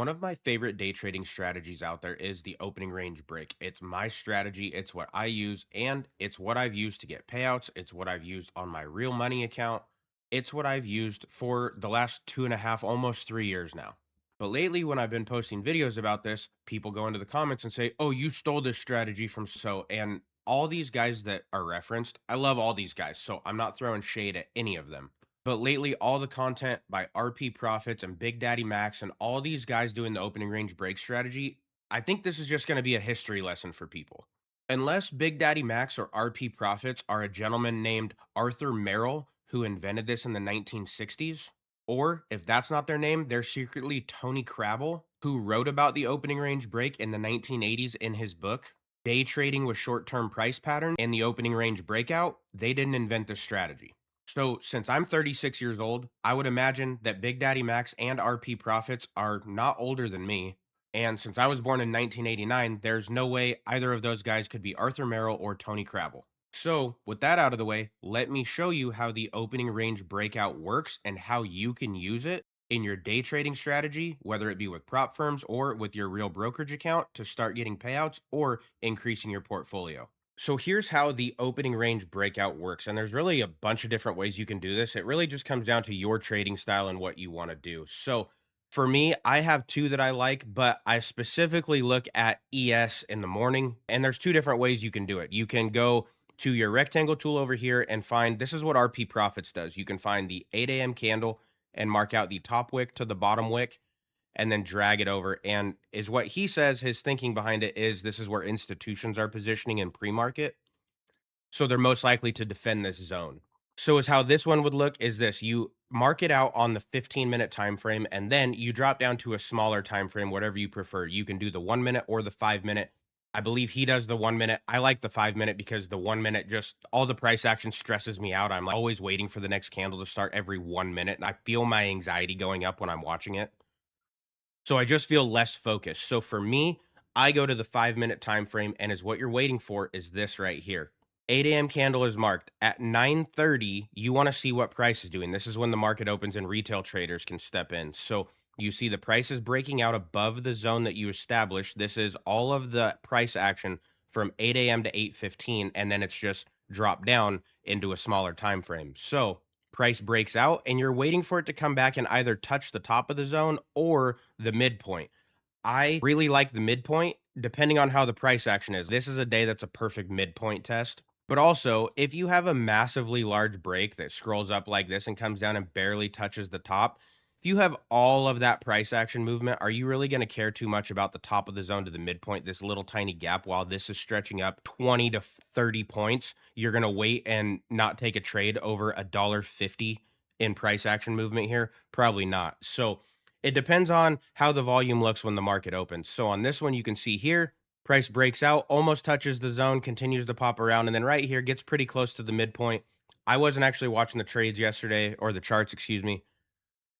One of my favorite day trading strategies out there is the opening range break. It's my strategy, it's what I use, and it's what I've used to get payouts. It's what I've used on my real money account. It's what I've used for the last 2.5, almost 3 years now. But lately, when I've been posting videos about this, people go into the comments and say, "Oh, you stole this strategy from so." And all these guys that are referenced, I love all these guys. So I'm not throwing shade at any of them. But lately, all the content by RP Profits and Big Daddy Max and all these guys doing the opening range break strategy, I think this is just going to be a history lesson for people. Unless Big Daddy Max or RP Profits are a gentleman named Arthur Merrill who invented this in the 1960s, or if that's not their name, they're secretly Tony Crabel, who wrote about the opening range break in the 1980s in his book, Day Trading with Short Term Price Patterns and the Opening Range Breakout. They didn't invent this strategy. So, since I'm 36 years old, I would imagine that Big Daddy Max and RP Profits are not older than me. And since I was born in 1989, there's no way either of those guys could be Arthur Merrill or Tony Crabel. So, with that out of the way, let me show you how the opening range breakout works and how you can use it in your day trading strategy, whether it be with prop firms or with your real brokerage account to start getting payouts or increasing your portfolio. So here's how the opening range breakout works. And there's really a bunch of different ways you can do this. It really just comes down to your trading style and what you want to do. So for me, I have two that I like, but I specifically look at ES in the morning. And there's two different ways you can do it. You can go to your rectangle tool over here and find this is what RP Profits does. You can find the 8 a.m. candle and mark out the top wick to the bottom wick and then drag it over. And is what he says his thinking behind it is this is where institutions are positioning in pre-market. So they're most likely to defend this zone. So is how this one would look is this. You mark it out on the 15-minute time frame, and then you drop down to a smaller time frame, whatever you prefer. You can do the 1 minute or the 5 minute. I believe he does the 1 minute. I like the 5 minute because the 1 minute just all the price action stresses me out. I'm like always waiting for the next candle to start every 1 minute. And I feel my anxiety going up when I'm watching it. So I just feel less focused. So for me, I go to the 5 minute time frame, and is what you're waiting for is this right here. 8 a.m. candle is marked at 9:30. You want to see what price is doing. This is when the market opens and retail traders can step in. So you see the price is breaking out above the zone that you established. This is all of the price action from 8 a.m. to 8:15, and then it's just dropped down into a smaller time frame. So price breaks out and you're waiting for it to come back and either touch the top of the zone or the midpoint. I really like the midpoint depending on how the price action is. This is a day that's a perfect midpoint test. But also, if you have a massively large break that scrolls up like this and comes down and barely touches the top, if you have all of that price action movement, are you really going to care too much about the top of the zone to the midpoint, this little tiny gap, while this is stretching up 20 to 30 points? You're going to wait and not take a trade over $1.50 in price action movement here? Probably not. So it depends on how the volume looks when the market opens. So on this one, you can see here, price breaks out, almost touches the zone, continues to pop around, and then right here gets pretty close to the midpoint. I wasn't actually watching the trades yesterday, or the charts, excuse me.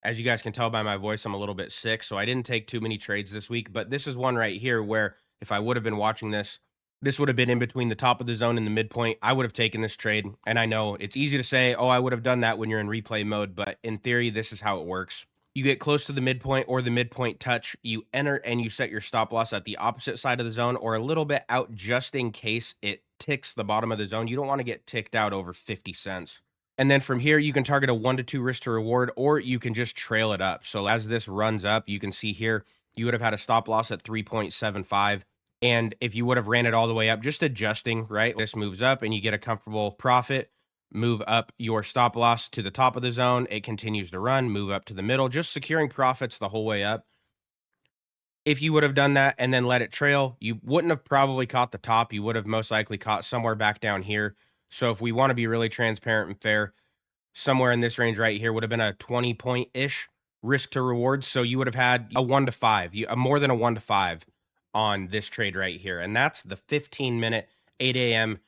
As you guys can tell by my voice, I'm a little bit sick, so I didn't take too many trades this week. But this is one right here where if I would have been watching this, this would have been in between the top of the zone and the midpoint. I would have taken this trade. And I know it's easy to say, oh, I would have done that when you're in replay mode. But in theory, this is how it works. You get close to the midpoint or the midpoint touch, you enter and you set your stop loss at the opposite side of the zone or a little bit out just in case it ticks the bottom of the zone. You don't want to get ticked out over 50 cents. And then from here, you can target a 1 to 2 risk to reward, or you can just trail it up. So as this runs up, you can see here, you would have had a stop loss at 3.75. And if you would have ran it all the way up, just adjusting, right? This moves up and you get a comfortable profit. Move up your stop loss to the top of the zone. It continues to run, move up to the middle, just securing profits the whole way up. If you would have done that and then let it trail, you wouldn't have probably caught the top. You would have most likely caught somewhere back down here. So if we want to be really transparent and fair, somewhere in this range right here would have been a 20 point ish risk to reward. So you would have had a 1 to 5, more than a 1 to 5 on this trade right here. And that's the 15-minute 8 a.m.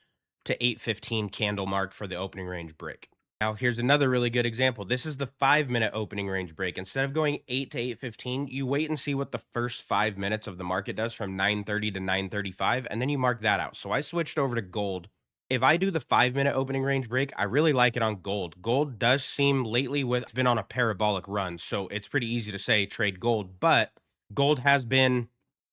to 8:15 candle mark for the opening range break. Now, here's another really good example. This is the 5 minute opening range break. Instead of going 8 to 8:15, you wait and see what the first 5 minutes of the market does from 9:30 to 9:35, and then you mark that out. So I switched over to gold. If I do the 5 minute opening range break, I really like it on gold. Gold does seem lately it's been on a parabolic run, so it's pretty easy to say trade gold, but Gold has been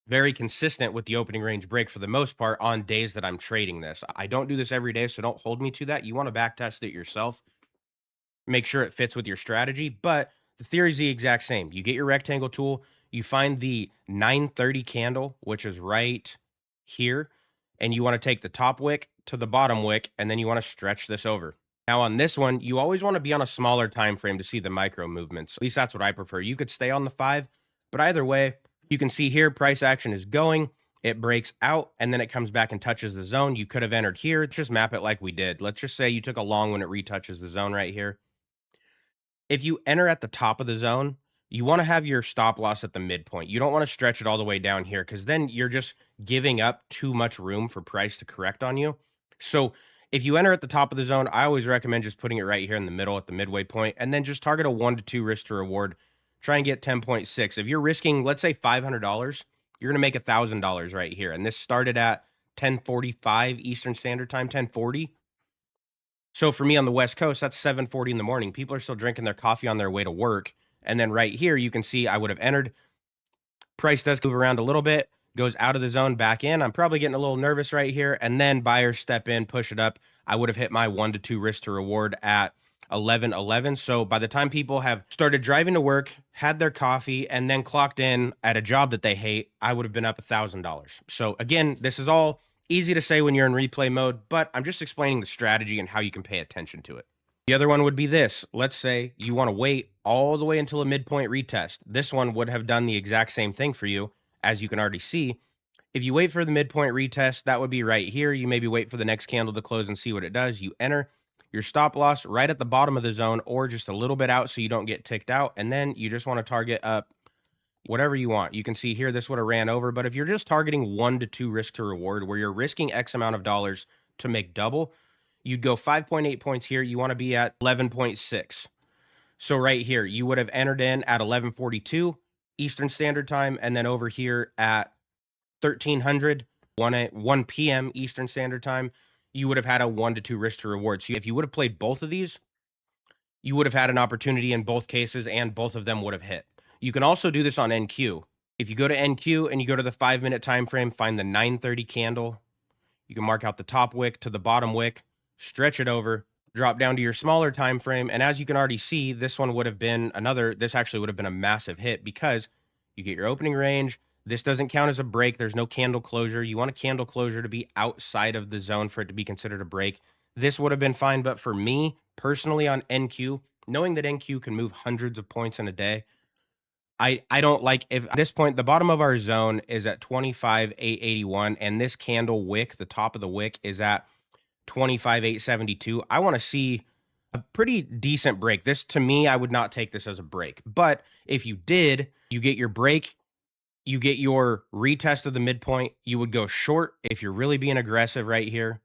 very consistent with the opening range break for the most part on days that I'm trading this. I don't do this every day, so don't hold me to that. You want to back test it yourself, make sure it fits with your strategy, but the theory is the exact same. You get your rectangle tool, you find the 930 candle, which is right here, and you want to take the top wick to the bottom wick, and then you want to stretch this over. Now on this one, you always want to be on a smaller time frame to see the micro movements. At least that's what I prefer. You could stay on the 5, but either way, you can see here price action is going, it breaks out, and then it comes back and touches the zone. You could have entered here. Let's just map it like we did. Let's just say you took a long when it retouches the zone right here. If you enter at the top of the zone, you want to have your stop loss at the midpoint. You don't want to stretch it all the way down here because then you're just giving up too much room for price to correct on you. So if you enter at the top of the zone, I always recommend just putting it right here in the middle at the midway point and then just target a 1 to 2 risk to reward. Try and get 10.6. If you're risking, let's say $500, you're going to make $1,000 right here. And this started at 10:45 Eastern Standard Time, 10:40. So for me on the West Coast, that's 7:40 in the morning. People are still drinking their coffee on their way to work. And then right here, you can see I would have entered. Price does move around a little bit, goes out of the zone, back in. I'm probably getting a little nervous right here. And then buyers step in, push it up. I would have hit my 1 to 2 risk to reward at 11:11. So by the time people have started driving to work, had their coffee, and then clocked in at a job that they hate, I would have been up $1,000. So again, this is all easy to say when you're in replay mode, but I'm just explaining the strategy and how you can pay attention to it. The other one would be this. Let's say you want to wait all the way until a midpoint retest. This one would have done the exact same thing for you, as you can already see. If you wait for the midpoint retest, that would be right here. You maybe wait for the next candle to close and see what it does. You enter your stop loss right at the bottom of the zone or just a little bit out so you don't get ticked out. And then you just want to target up whatever you want. You can see here, this would have ran over. But if you're just targeting 1 to 2 risk to reward, where you're risking X amount of dollars to make double, you'd go 5.8 points here. You want to be at 11.6. So right here, you would have entered in at 11:42 Eastern Standard Time. And then over here at 1300, 1 p.m. Eastern Standard Time, you would have had a 1 to 2 risk to reward. So if you would have played both of these, you would have had an opportunity in both cases and both of them would have hit. You can also do this on NQ. If you go to NQ and you go to the 5-minute time frame, find the 930 candle. You can mark out the top wick to the bottom wick, stretch it over, drop down to your smaller time frame. And as you can already see, this one would have been this actually would have been a massive hit because you get your opening range. This doesn't count as a break. There's no candle closure. You want a candle closure to be outside of the zone for it to be considered a break. This would have been fine. But for me personally on NQ, knowing that NQ can move hundreds of points in a day, I don't like if at this point the bottom of our zone is at 25,881 and this candle wick, the top of the wick is at 25,872. I want to see a pretty decent break. This to me, I would not take this as a break. But if you did, you get your break, you get your retest of the midpoint, you would go short if you're really being aggressive right here.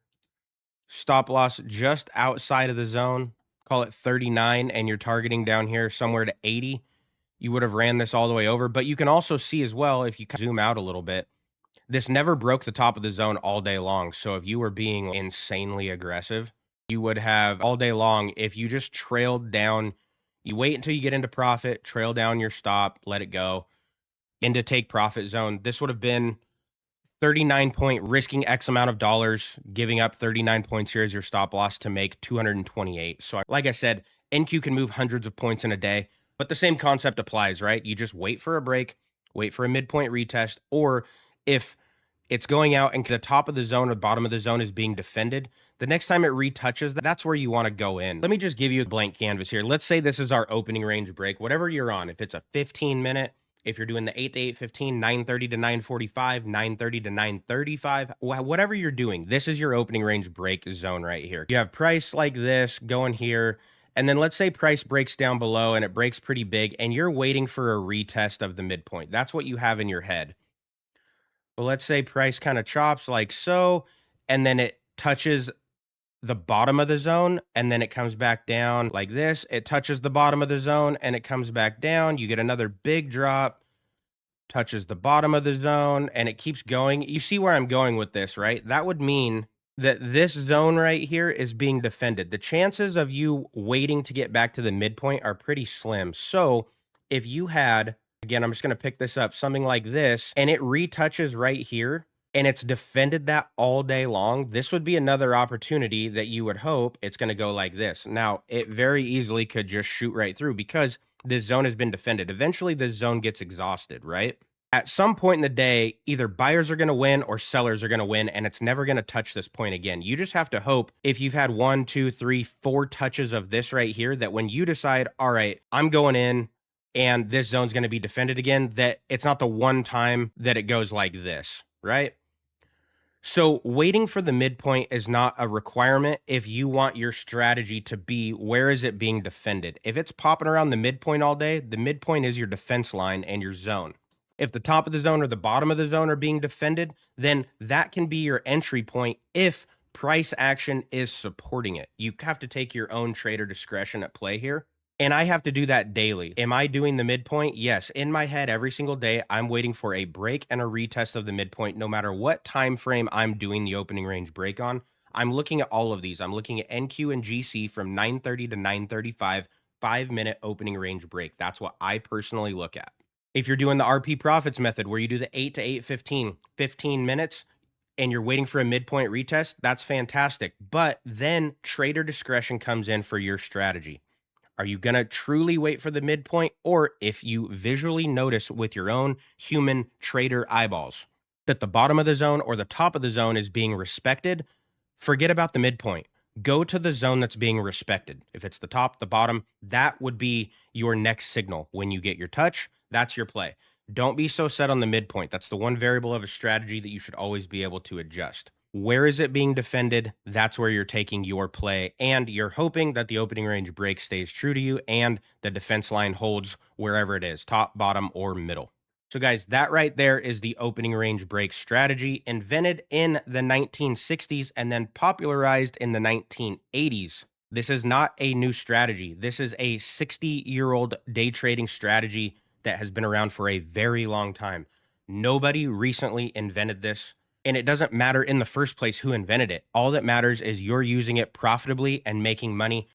Stop loss just outside of the zone, call it 39, and you're targeting down here somewhere to 80. You would have ran this all the way over. But you can also see as well, if you zoom out a little bit, this never broke the top of the zone all day long. So if you were being insanely aggressive, you would have all day long. If you just trailed down, you wait until you get into profit, trail down your stop, let it go into take profit zone. This would have been 39 point, risking X amount of dollars, giving up 39 points here as your stop loss to make 228. So like I said, NQ can move hundreds of points in a day, but the same concept applies, right? You just wait for a break, wait for a midpoint retest, or if it's going out and the top of the zone or bottom of the zone is being defended, the next time it retouches, that's where you want to go in. Let me just give you a blank canvas here. Let's say this is our opening range break, whatever you're on. If it's a 15-minute, if you're doing the 8 to 8:15, 9:30 to 9:45, 9:30 to 9:35, whatever you're doing, this is your opening range break zone right here. You have price like this going here, and then let's say price breaks down below and it breaks pretty big, and you're waiting for a retest of the midpoint. That's what you have in your head. But let's say price kind of chops like so, and then it touches the bottom of the zone, and then it comes back down like this. It touches the bottom of the zone, and it comes back down. You get another big drop, touches the bottom of the zone, and it keeps going. You see where I'm going with this, right? That would mean that this zone right here is being defended. The chances of you waiting to get back to the midpoint are pretty slim. So if you had Again, I'm just going to pick this up, something like this, and it retouches right here, and it's defended that all day long. This would be another opportunity that you would hope it's going to go like this. Now, it very easily could just shoot right through because this zone has been defended. Eventually, this zone gets exhausted, right? At some point in the day, either buyers are going to win or sellers are going to win, and it's never going to touch this point again. You just have to hope if you've had 1, 2, 3, 4 touches of this right here, that when you decide, all right, I'm going in and this zone's going to be defended again, that it's not the one time that it goes like this, right? So waiting for the midpoint is not a requirement if you want your strategy to be where is it being defended. If it's popping around the midpoint all day, the midpoint is your defense line and your zone. If the top of the zone or the bottom of the zone are being defended, then that can be your entry point if price action is supporting it. You have to take your own trader discretion at play here. And I have to do that daily. Am I doing the midpoint? Yes. In my head, every single day, I'm waiting for a break and a retest of the midpoint, no matter what time frame I'm doing the opening range break on. I'm looking at all of these. I'm looking at NQ and GC from 9:30 to 9:35, 5-minute opening range break. That's what I personally look at. If you're doing the RP profits method where you do the 8 to 8:15, 15 minutes, and you're waiting for a midpoint retest, that's fantastic. But then trader discretion comes in for your strategy. Are you going to truly wait for the midpoint? Or if you visually notice with your own human trader eyeballs that the bottom of the zone or the top of the zone is being respected, forget about the midpoint. Go to the zone that's being respected. If it's the top, the bottom, that would be your next signal. When you get your touch, that's your play. Don't be so set on the midpoint. That's the one variable of a strategy that you should always be able to adjust. Where is it being defended? That's where you're taking your play, and you're hoping that the opening range break stays true to you and the defense line holds wherever it is, top, bottom, or middle. So guys, that right there is the opening range break strategy, invented in the 1960s and then popularized in the 1980s. This is not a new strategy. This is a 60-year-old day trading strategy that has been around for a very long time. Nobody recently invented this. And it doesn't matter in the first place who invented it. All that matters is you're using it profitably and making money